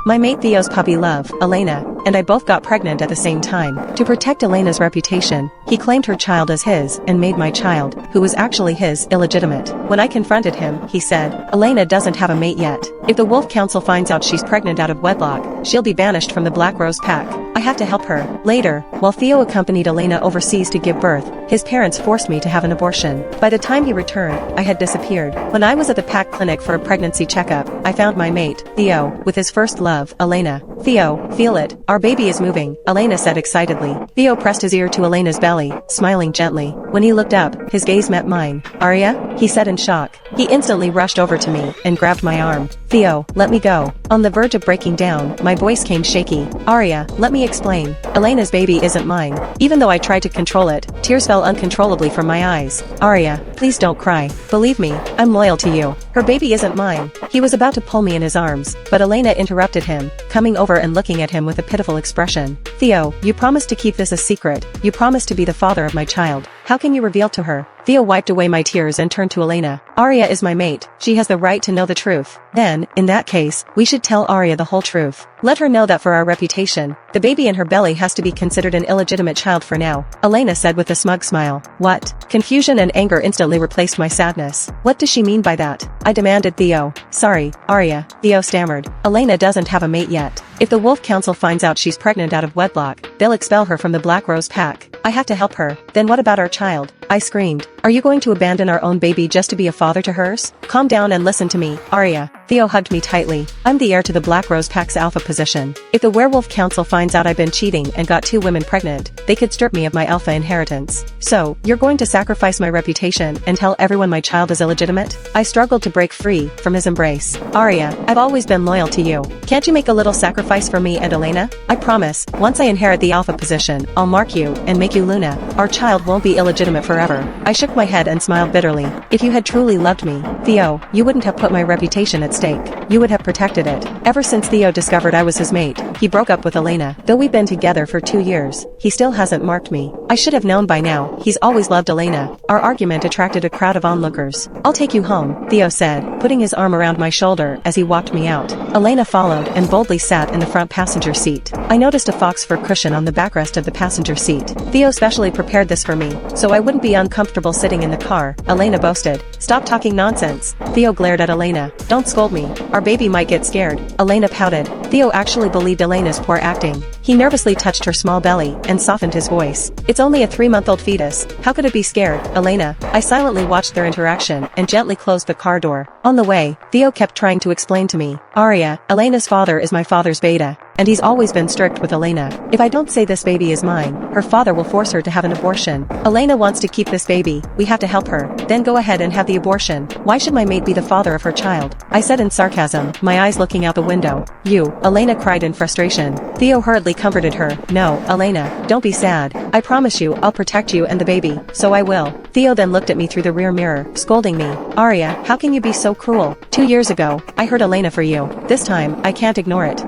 My mate Theo's puppy love, Elena, and I both got pregnant at the same time. To protect Elena's reputation, he claimed her child as his and made my child, who was actually his, illegitimate. When I confronted him, he said, Elena doesn't have a mate yet. If the Wolf Council finds out she's pregnant out of wedlock, she'll be banished from the Black Rose Pack. I have to help her. Later, while Theo accompanied Elena overseas to give birth, his parents forced me to have an abortion. By the time he returned, I had disappeared. When I was at the Pack clinic for a pregnancy checkup, I found my mate, Theo, with his first love, Elena. Theo, feel it. Our baby is moving, Elena said excitedly. Theo pressed his ear to Elena's belly, smiling gently. When he looked up, his gaze met mine. Arya? He said in shock. He instantly rushed over to me and grabbed my arm. Theo, let me go. On the verge of breaking down, my voice came shaky. Arya, let me explain. Elena's baby isn't mine. Even though I tried to control it, tears fell uncontrollably from my eyes. Arya, please don't cry. Believe me, I'm loyal to you. Her baby isn't mine. He was about to pull me in his arms, but Elena interrupted him, coming over and looking at him with a pitiful expression. Theo, you promised to keep this a secret. You promised to be the father of my child. How can you reveal to her? Theo wiped away my tears and turned to Elena. Arya is my mate. She has the right to know the truth. Then, in that case, we should tell Arya the whole truth. Let her know that for our reputation, the baby in her belly has to be considered an illegitimate child for now, Elena said with a smug smile. What? Confusion and anger instantly replaced my sadness. What does she mean by that? I demanded Theo. Sorry, Arya, Theo stammered. Elena doesn't have a mate yet. If the Wolf Council finds out she's pregnant out of wedlock, they'll expel her from the Black Rose Pack. I have to help her. Then what about our child? I screamed. Are you going to abandon our own baby just to be a father to hers? Calm down and listen to me, Arya. Theo hugged me tightly. I'm the heir to the Black Rose Pack's alpha position. If the Werewolf Council finds out I've been cheating and got 2 women pregnant, they could strip me of my alpha inheritance. So, you're going to sacrifice my reputation and tell everyone my child is illegitimate? I struggled to break free from his embrace. Arya, I've always been loyal to you. Can't you make a little sacrifice for me and Elena? I promise, once I inherit the alpha position, I'll mark you and make you Luna. Our child won't be illegitimate forever. I shook my head and smiled bitterly. If you had truly loved me, Theo, you wouldn't have put my reputation at stake. You would have protected it. Ever since Theo discovered I was his mate, he broke up with Elena. Though we've been together for 2 years, he still hasn't marked me. I should have known by now. He's always loved Elena. Our argument attracted a crowd of onlookers. I'll take you home, Theo said, putting his arm around my shoulder as he walked me out. Elena followed and boldly sat in the front passenger seat. I noticed a fox fur cushion on the backrest of the passenger seat. Theo specially prepared this for me, so I wouldn't be uncomfortable sitting in the car, Elena boasted. Stop talking nonsense. Theo glared at Elena. Don't scold me. Our baby might get scared. Elena pouted. Theo actually believed Elena's poor acting. He nervously touched her small belly and softened his voice. It's only a 3-month-old fetus. How could it be scared, Elena? I silently watched their interaction and gently closed the car door. On the way, Theo kept trying to explain to me. Arya, Elena's father is my father's beta, and he's always been strict with Elena. If I don't say this baby is mine, her father will force her to have an abortion. Elena wants to keep this baby. We have to help her. Then go ahead and have the abortion. Why should my mate be the father of her child? I said in sarcasm, my eyes looking out the window. You, Elena cried in frustration. Theo hurriedly comforted her. No, Elena, don't be sad. I promise you I'll protect you and the baby. So I will. Theo then looked at me through the rear mirror, scolding me. Arya, how can you be so cruel? 2 years ago, I hurt Elena for you. This time, I can't ignore it.